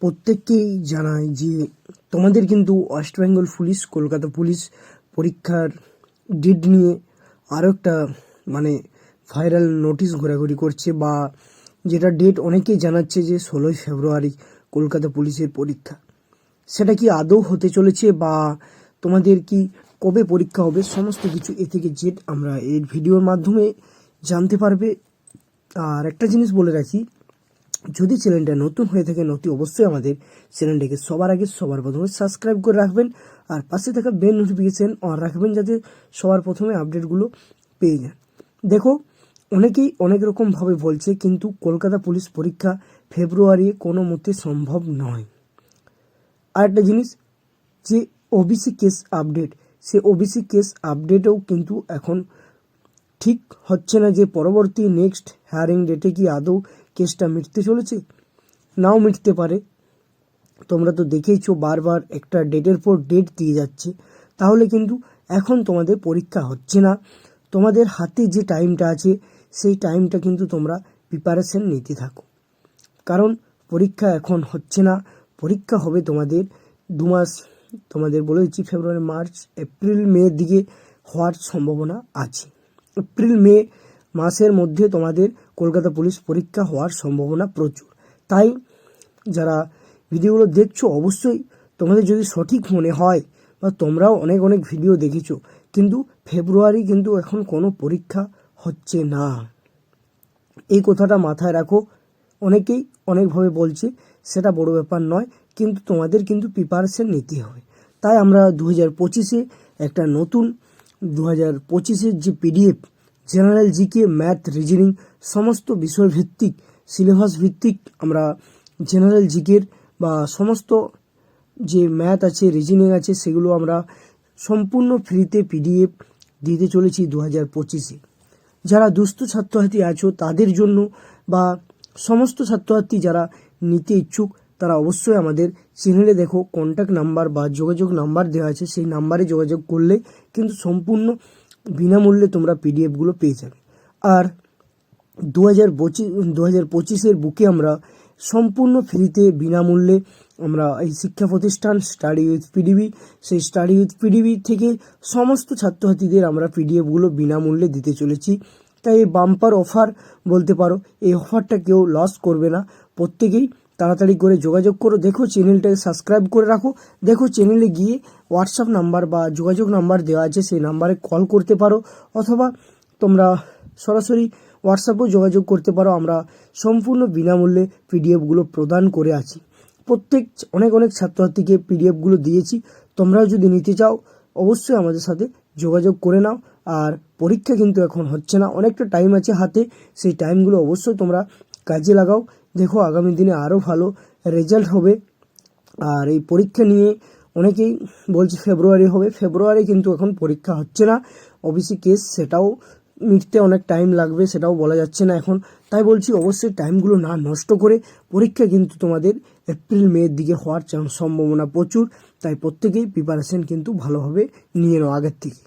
প্রত্যেককেই জানাই যে তোমাদের কিন্তু West Bengal police, Kolkata police পরীক্ষার ডেট নিয়ে আরও একটা ভাইরাল নোটিশ ঘোরাঘুরি করছে, বা যেটা ডেট অনেকেই জানাচ্ছে যে 16ই ফেব্রুয়ারি কলকাতা পুলিশের পরীক্ষা। সেটা কি আদৌ হতে চলেছে, বা তোমাদের কি কবে পরীক্ষা হবে, সমস্ত কিছু এ থেকে জেড আমরা এই ভিডিওর মাধ্যমে জানতে পারবে। আর একটা জিনিস বলে রাখি, যদি চ্যানেলটা নতুন হয়ে থাকে অবশ্যই আমাদের চ্যানেলটাকে সবার আগে সবার প্রথমে সাবস্ক্রাইব করে রাখবেন, আর পাশে থাকা বেল নোটিফিকেশন অন রাখবেন যাতে সবার প্রথমে আপডেটগুলো পেয়ে যান। দেখো, অনেকেই অনেক রকমভাবে বলছে, কিন্তু কলকাতা পুলিশ পরীক্ষা ফেব্রুয়ারি কোনো মতে সম্ভব নয়। আর একটা জিনিস, যে ওবিসি কেস আপডেট, সে ওবিসি কেস আপডেটেও কিন্তু এখন ঠিক হচ্ছে না যে পরবর্তী নেক্সট হিয়ারিং ডেটে কি আদৌ কেসটা মিটতে চলেছে, নাও মিটতে পারে। তোমরা তো দেখেইছো বারবার একটা ডেটের পর ডেট দিয়ে যাচ্ছে, তাহলে কিন্তু এখন তোমাদের পরীক্ষা হচ্ছে না। তোমাদের হাতে যে টাইমটা আছে সেই টাইমটা কিন্তু তোমরা প্রিপারেশন নিতে থাকো, কারণ পরীক্ষা এখন হচ্ছে না। পরীক্ষা হবে তোমাদের 2 মাস, তোমাদের বলে দিচ্ছি ফেব্রুয়ারি, মার্চ, এপ্রিল, মের দিকে হওয়ার সম্ভাবনা আছে। এপ্রিল মে মাসের মধ্যে তোমাদের কলকাতা পুলিশ পরীক্ষা হওয়ার সম্ভাবনা প্রচুর। তাই যারা ভিডিওগুলো দেখছো, অবশ্যই তোমাদের যদি সঠিক মনে হয়, বা তোমরাও অনেক অনেক ভিডিও দেখেছো, কিন্তু ফেব্রুয়ারি কিন্তু এখন কোনো পরীক্ষা হচ্ছে না, এই কথাটা মাথায় রাখো। অনেকেই অনেকভাবে বলছে, সেটা বড় ব্যাপার নয়, কিন্তু তোমাদের কিন্তু প্রিপারেশন নিতে হবে। তাই আমরা 2025-এ একটা নতুন 2025-এর যে PDF, general GK, math, reasoning সমস্ত বিষয় ভিত্তিক, সিলেবাস ভিত্তিক আমরা জেনারেল জিকের বা সমস্ত যে ম্যাথ আছে, রিজনিং আছে, সেগুলো আমরা সম্পূর্ণ ফ্রিতে পিডিএফ দিতে চলেছি 2025-এ। যারা দুস্থ ছাত্রছাত্রী আছো তাদের জন্য, বা সমস্ত ছাত্রছাত্রী যারা নিতে ইচ্ছুক, তারা অবশ্যই আমাদের চ্যানেলে দেখো কন্ট্যাক্ট নাম্বার বা যোগাযোগ নাম্বার দেওয়া আছে, সেই নাম্বারে যোগাযোগ করলে কিন্তু বিনামূল্যে তোমরা পিডিএফগুলো পেয়ে যাবে। আর 2025-এর বুকে আমরা সম্পূর্ণ ফ্রিতে বিনামূল্যে আমরা এই শিক্ষা প্রতিষ্ঠান স্টাডি উইথ পিডিবি, সেই স্টাডি উইথ পিডিবি থেকে সমস্ত ছাত্রছাত্রীদের আমরা পিডিএফগুলো বিনামূল্যে দিতে চলেছি। তাই এই বাম্পার অফার বলতে পারো, এই অফারটা কেউ লস করবে না। প্রত্যেকেই তাড়াতাড়ি করে যোগাযোগ করো। দেখো, চ্যানেলটাকে সাবস্ক্রাইব করে রাখো। দেখো, চ্যানেলে গিয়ে হোয়াটসঅ্যাপ নাম্বার বা যোগাযোগ নাম্বার দেওয়া আছে, সেই নাম্বারে কল করতে পারো, অথবা তোমরা সরাসরি হোয়াটসঅ্যাপেও যোগাযোগ করতে পারো। আমরা সম্পূর্ণ বিনামূল্যে পিডিএফগুলো প্রদান করে আছি। অনেক অনেক ছাত্রছাত্রীকে পিডিএফগুলো দিয়েছি। তোমরাও যদি নিতে চাও, অবশ্যই আমাদের সাথে যোগাযোগ করে নাও। আর পরীক্ষা কিন্তু এখন হচ্ছে না, অনেকটা টাইম আছে হাতে, সেই টাইমগুলো অবশ্যই তোমরা কাজে লাগাও। দেখো, আগামী দিনে আরও ভালো রেজাল্ট হবে। আর এই পরীক্ষা নিয়ে অনেকেই বলছে ফেব্রুয়ারি হবে, ফেব্রুয়ারি কিন্তু এখন পরীক্ষা হচ্ছে না। ওবিসি কেস, সেটাও মিটতে অনেক টাইম লাগবে, সেটাও বলা যাচ্ছে না এখন। তাই বলছি, অবশ্যই টাইমগুলো না নষ্ট করে, পরীক্ষা কিন্তু তোমাদের এপ্রিল মের দিকে হওয়ার সম্ভাবনা প্রচুর। তাই প্রত্যেকেই প্রিপারেশন কিন্তু ভালোভাবে নিয়ে নাও আগের থেকে।